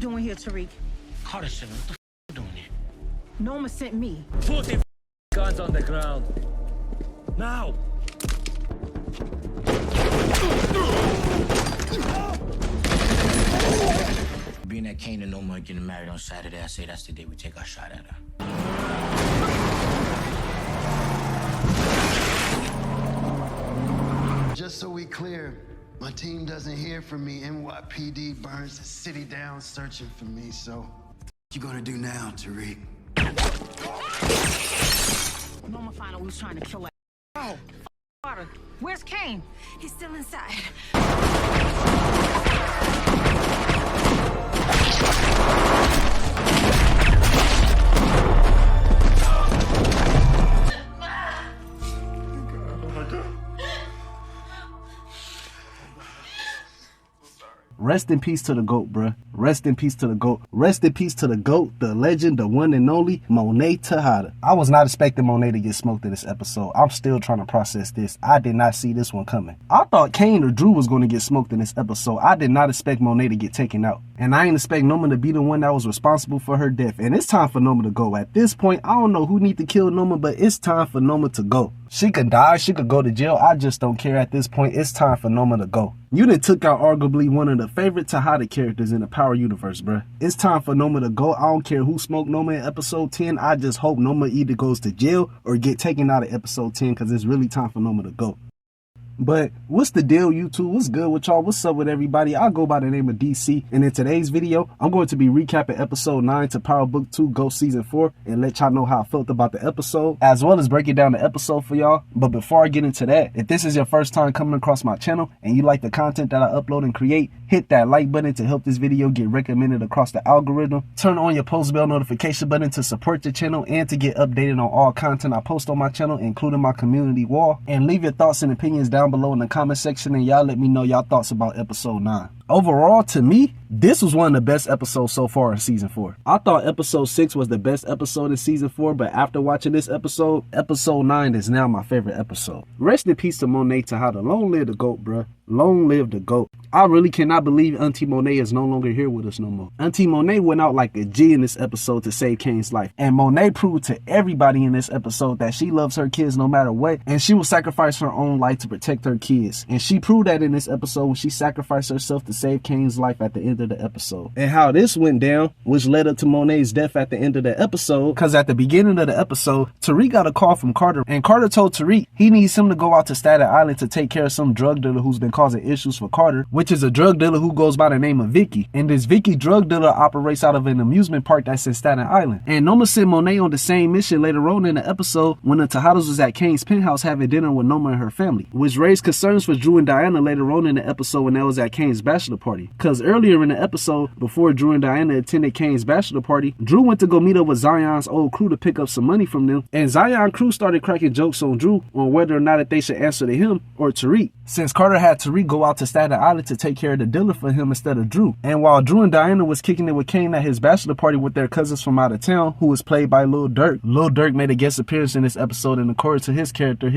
doing here, Tariq? Carter said, what the f you doing here? Noma sent me. 40 guns on the ground. Now! Being that Kane and Noma are getting married on Saturday, I say that's the day we take our shot at her. Just so we clear, my team doesn't hear from me. NYPD burns the city down searching for me, so what you gonna do now, Tariq? Noma found out we was trying to kill that. Oh, Carter. Where's Kane? He's still inside. Rest in peace to the GOAT, bruh. Rest in peace to the GOAT. Rest in peace to the GOAT, the legend, the one and only Monet Tejada. I was not expecting Monet to get smoked in this episode. I'm still trying to process this. I did not see this one coming. I thought Kane or Drew was going to get smoked in this episode. I did not expect Monet to get taken out. And I ain't expect Noma to be the one that was responsible for her death. And it's time for Noma to go. At this point, I don't know who need to kill Noma, but it's time for Noma to go. She could die, she could go to jail. I just don't care at this point. It's time for Noma to go. You done took out arguably one of the favorite Tejada characters in the Power universe, bruh. It's time for Noma to go. I don't care who smoked Noma in episode 10. I just hope Noma either goes to jail or get taken out of episode 10 because it's really time for Noma to go. But what's the deal, YouTube? What's good with y'all? What's up with everybody? I go by the name of DC, and in today's video, I'm going to be recapping episode 9 to Power Book 2 Ghost Season 4 and let y'all know how I felt about the episode, as well as breaking down the episode for y'all. But before I get into that, if this is your first time coming across my channel and you like the content that I upload and create, hit that like button to help this video get recommended across the algorithm. Turn on your post bell notification button to support the channel and to get updated on all content I post on my channel, including my community wall. And leave your thoughts and opinions down below in the comment section, and y'all let me know y'all thoughts about episode 9. Overall, to me, this was one of the best episodes so far in season 4. I thought episode 6 was the best episode in season 4, but after watching this episode, episode 9 is now my favorite episode. Rest in peace to Monet Tejada. Long live the GOAT, bruh. Long live the GOAT. I really cannot believe Auntie Monet is no longer here with us no more. Auntie Monet went out like a G in this episode to save Kane's life. And Monet proved to everybody in this episode that she loves her kids no matter what. And she will sacrifice her own life to protect her kids. And she proved that in this episode when she sacrificed herself to save Kane's life at the end of the episode. And how this went down, which led up to Monet's death at the end of the episode. Because at the beginning of the episode, Tariq got a call from Carter. And Carter told Tariq he needs him to go out to Staten Island to take care of some drug dealer who's been causing issues for Carter, which is a drug dealer who goes by the name of Vicky. And this Vicky drug dealer operates out of an amusement park that's in Staten Island. And Noma sent Monet on the same mission later on in the episode when the Tejadas was at Kane's penthouse having dinner with Noma and her family, which raised concerns for Drew and Diana later on in the episode when that was at Kane's bachelor party. Because earlier in the episode, before Drew and Diana attended Kane's bachelor party, Drew went to go meet up with Zion's old crew to pick up some money from them, and Zion crew started cracking jokes on Drew on whether or not that they should answer to him or Tariq, since Carter had Tariq go out to Staten Island to take care of the dealer for him instead of Drew. And while Drew and Diana was kicking it with Kane at his bachelor party with their cousins from out of town, who was played by Lil Durk. Lil Durk made a guest appearance in this episode, and according to his character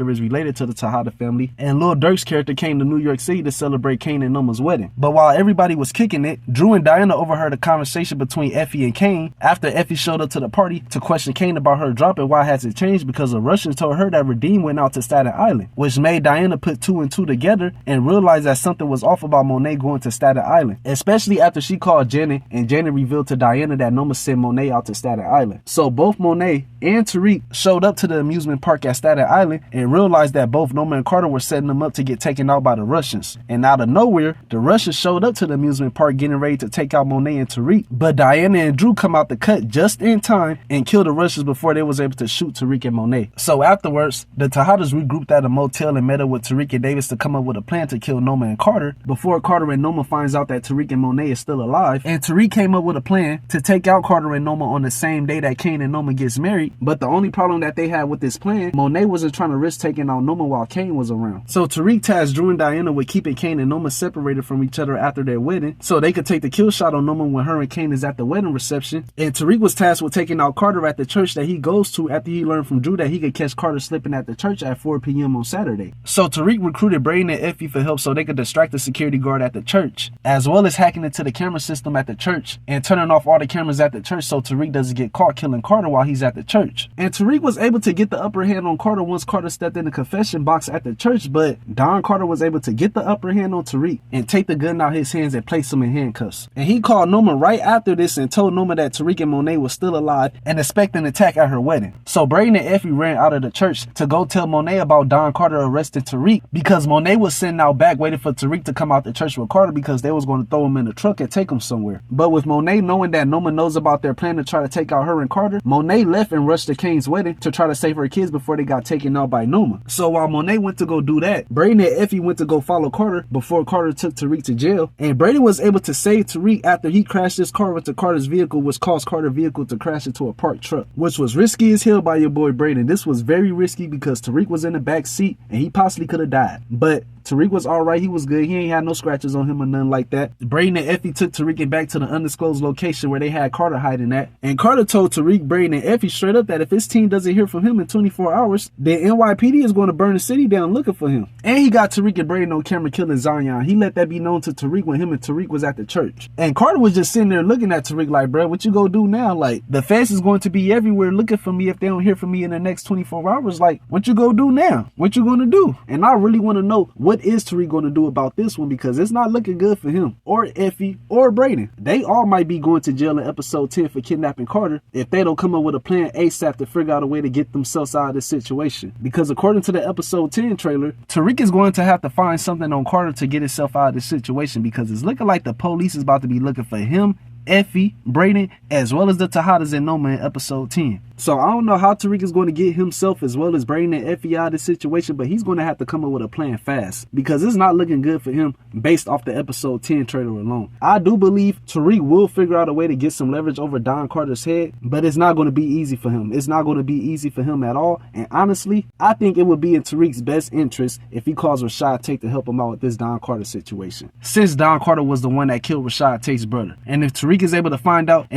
is related to the Tejada family, and Lil Durk's character came to New York City to celebrate Kane and Noma's wedding. But while everybody was kicking it, Drew and Diana overheard a conversation between Effie and Kane after Effie showed up to the party to question Kane about her drop and why has it changed, because a Russian told her that Redeem went out to Staten Island, which made Diana put 2 and 2 together and realize that something was off about Monet going to Staten Island, especially after she called Janet and Janet revealed to Diana that Noma sent Monet out to Staten Island. So both Monet and Tariq showed up to the amusement park at Staten Island and realized that both Noma and Carter were setting them up to get taken out by the Russians. And out of nowhere, the Russians showed up to the amusement park getting ready to take out Monet and Tariq, but Diana and Drew come out the cut just in time and kill the Russians before they was able to shoot Tariq and Monet. So afterwards, the Tejadas regrouped at a motel and met up with Tariq and Davis to come up with a plan to kill Noma and Carter before Carter and Noma finds out that Tariq and Monet is still alive. And Tariq came up with a plan to take out Carter and Noma on the same day that Kane and Noma gets married, Tariq. But the only problem that they had with this plan, Monet wasn't trying to risk taking out Noma while Kane was around. So Tariq tasked Drew and Diana with keeping Kane and Noma separated from each other after their wedding, so they could take the kill shot on Noma when her and Kane is at the wedding reception. And Tariq was tasked with taking out Carter at the church that he goes to after he learned from Drew that he could catch Carter slipping at the church at 4 p.m. on Saturday. So Tariq recruited Braden and Effie for help so they could distract the security guard at the church, as well as hacking into the camera system at the church and turning off all the cameras at the church so Tariq doesn't get caught killing Carter while he's at the church. And Tariq was able to get the upper hand on Carter once Carter stepped in the confession box at the church, but Don Carter was able to get the upper hand on Tariq and take the gun out his hands and place him in handcuffs. And he called Noma right after this and told Noma that Tariq and Monet was still alive and expecting an attack at her wedding. So Braden and Effie ran out of the church to go tell Monet about Don Carter arresting Tariq, because Monet was sitting out back waiting for Tariq to come out the church with Carter because they was going to throw him in the truck and take him somewhere. But with Monet knowing that Noma knows about their plan to try to take out her and Carter, Monet left and rushed to Kane's wedding to try to save her kids before they got taken out by Noma. So while Monet went to go do that, Braden and Effie went to go follow Carter before Carter took Tariq to jail. And Braden was able to save Tariq after he crashed his car into Carter's vehicle, which caused Carter's vehicle to crash into a parked truck, which was risky as hell by your boy Braden. This was very risky because Tariq was in the back seat and he possibly could have died. But Tariq was alright, he was good, he ain't had no scratches on him or nothing like that. Braden and Effie took Tariq back to the undisclosed location where they had Carter hiding at. And Carter told Tariq, Braden, and Effie straight up that if his team doesn't hear from him in 24 hours, then NYPD is going to burn the city down looking for him. And he got Tariq and Braden on camera killing Zion. He let that be known to Tariq when him and Tariq was at the church. And Carter was just sitting there looking at Tariq like, bro, what you gonna do now? Like, the feds is going to be everywhere looking for me if they don't hear from me in the next 24 hours. Like, what you gonna do now? What you gonna do? And I really want to know, what is Tariq gonna do about this one, because it's not looking good for him or Effie or Braden. They all might be going to jail in episode 10 for kidnapping Carter if they don't come up with a plan ASAP to figure out a way to get themselves out of this situation. Because according to the episode 10 trailer, Tariq is going to have to find something on Carter to get himself out of this situation, because it's looking like the police is about to be looking for him, Effie, Braden, as well as the Tejadas and Noma in episode 10. So I don't know how Tariq is going to get himself as well as Braden and Effie out of this situation, but he's going to have to come up with a plan fast, because it's not looking good for him based off the episode 10 trailer alone. I do believe Tariq will figure out a way to get some leverage over Don Carter's head, but it's not going to be easy for him. It's not going to be easy for him at all. And honestly, I think it would be in Tariq's best interest if he calls Rashad Tate to help him out with this Don Carter situation, since Don Carter was the one that killed Rashad Tate's brother. And if Tariq is able to find out,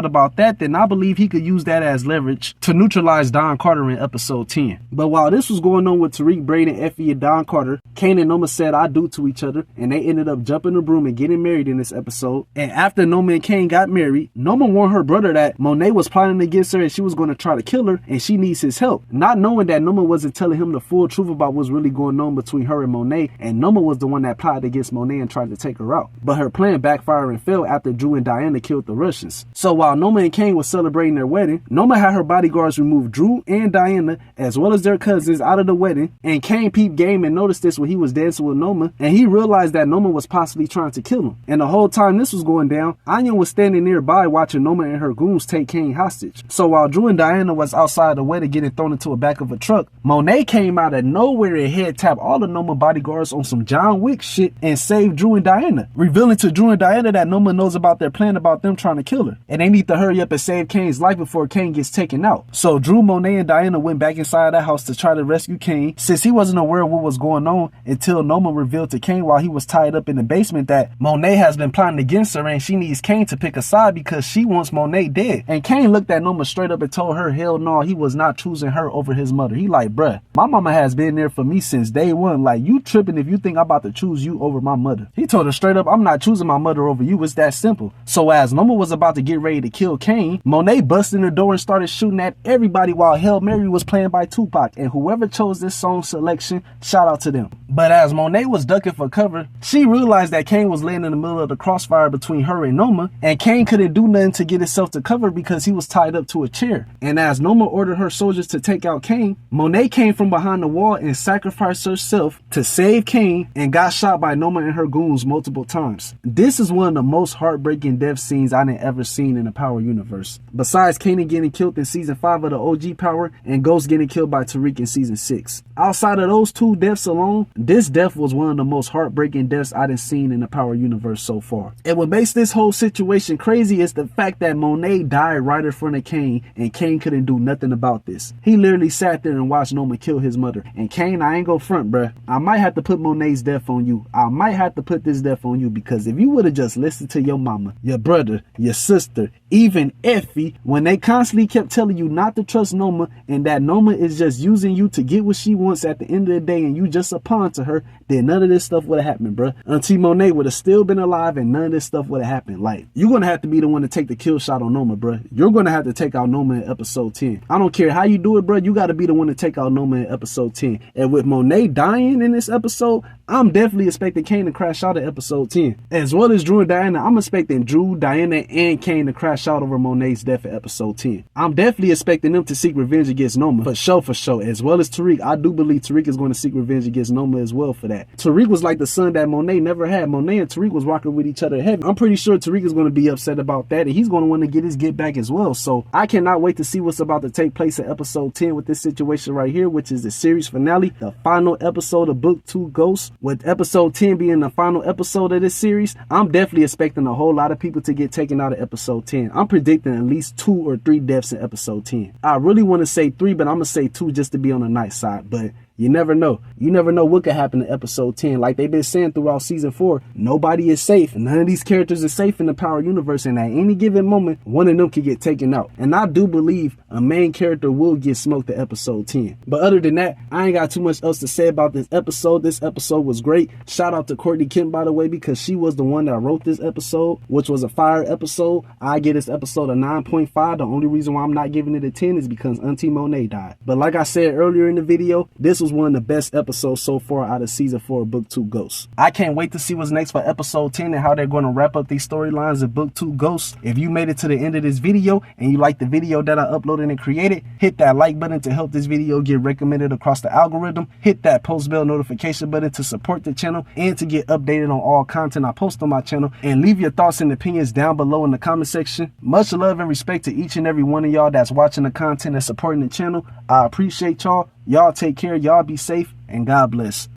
about that, then I believe he could use that as leverage to neutralize Don Carter in episode 10. But while this was going on with Tariq, Braden, Effie, and Don Carter, Kane and Noma said I do to each other, and they ended up jumping the broom and getting married in this episode. And after Noma and Kane got married, Noma warned her brother that Monet was plotting against her and she was going to try to kill her and she needs his help, not knowing that Noma wasn't telling him the full truth about what's really going on between her and Monet, and Noma was the one that plotted against Monet and tried to take her out. But her plan backfired and failed after Drew and Diana killed the Russians. So while Noma and Kane were celebrating their wedding, Noma had her bodyguards remove Drew and Diana as well as their cousins out of the wedding, and Kane peeped game and noticed this when he was dancing with Noma, and he realized that Noma was possibly trying to kill him. And the whole time this was going down, Anya was standing nearby watching Noma and her goons take Kane hostage. So while Drew and Diana was outside the wedding getting thrown into the back of a truck, Monet came out of nowhere and head tapped all the Noma bodyguards on some John Wick shit and saved Drew and Diana, revealing to Drew and Diana that Noma knows about their plan about them trying to kill her, and they need to hurry up and save Kane's life before Kane gets taken out. So Drew, Monet, and Diana went back inside the house to try to rescue Kane, since he wasn't aware of what was going on until Noma revealed to Kane while he was tied up in the basement that Monet has been plotting against her and she needs Kane to pick a side because she wants Monet dead. And Kane looked at Noma straight up and told her hell no, he was not choosing her over his mother. He like, bruh, my mama has been there for me since day one. Like, you tripping if you think I'm about to choose you over my mother. He told her straight up, I'm not choosing my mother over you. It's that simple. So as Noma was about to get ready to kill Kane, Monet busted in the door and started shooting at everybody while Hail Mary was playing by Tupac, and whoever chose this song selection, shout out to them. But as Monet was ducking for cover, she realized that Kane was laying in the middle of the crossfire between her and Noma, and Kane couldn't do nothing to get himself to cover because he was tied up to a chair. And as Noma ordered her soldiers to take out Kane, Monet came from behind the wall and sacrificed herself to save Kane and got shot by Noma and her goons multiple times. This is one of the most heartbreaking death scenes I done ever seen in the Power universe. Besides Kanan getting killed in season 5 of the OG Power and Ghost getting killed by Tariq in season 6. Outside of those 2 deaths alone, this death was one of the most heartbreaking deaths I done seen in the Power universe so far. And what makes this whole situation crazy is the fact that Monet died right in front of Kane, and Kane couldn't do nothing about this. He literally sat there and watched Noma kill his mother. And Kane, I ain't gonna front, bruh. I might have to put Monet's death on you. I might have to put this death on you, because if you would have just listened to your mama, your brother, your sister, even Effie, when they constantly kept telling you not to trust Noma and that Noma is just using you to get what she wants at the end of the day and you just a pawn to her, then none of this stuff would have happened, bruh. Auntie Monet would have still been alive and none of this stuff would have happened. Like, you're gonna have to be the one to take the kill shot on Noma, bruh. You're gonna have to take out Noma in episode 10. I don't care how you do it, bruh. You gotta be the one to take out Noma in episode 10. And with Monet dying in this episode, I'm definitely expecting Kane to crash out in episode 10. As well as Drew and Diana, I'm expecting Drew, Diana, and Kane to crash out over Monet's death in episode 10. I'm definitely expecting them to seek revenge against Noma. For sure. As well as Tariq. I do believe Tariq is going to seek revenge against Noma as well for that. Tariq was like the son that Monet never had. Monet and Tariq was rocking with each other heavy. I'm pretty sure Tariq is going to be upset about that, and he's going to want to get his get back as well. So I cannot wait to see what's about to take place in episode 10 with this situation right here, which is the series finale, the final episode of Book 2 Ghost. With episode 10 being the final episode of this series, I'm definitely expecting a whole lot of people to get taken out of episode 10. I'm predicting at least 2 or 3 deaths in episode 10. I really want to say 3, but I'm going to say 2 just to be on the nice side. But you never know. You never know what could happen in episode 10. Like they've been saying throughout season 4, nobody is safe. None of these characters are safe in the Power universe, and at any given moment, one of them could get taken out. And I do believe a main character will get smoked in episode 10. But other than that, I ain't got too much else to say about this episode. This episode was great. Shout out to Courtney Kemp, by the way, because she was the one that wrote this episode, which was a fire episode. I give this episode a 9.5. The only reason why I'm not giving it a 10 is because Auntie Monet died. But like I said earlier in the video, this was one of the best episodes so far out of season 4 of Book 2 Ghosts. I can't wait to see what's next for episode 10 and how they're going to wrap up these storylines of Book 2 Ghosts. If you made it to the end of this video and you like the video that I uploaded and created, hit that like button to help this video get recommended across the algorithm. Hit that post bell notification button to support the channel and to get updated on all content I post on my channel. And leave your thoughts and opinions down below in the comment section. Much love and respect to each and every one of y'all that's watching the content and supporting the channel. I appreciate y'all. Y'all take care, y'all be safe, and God bless.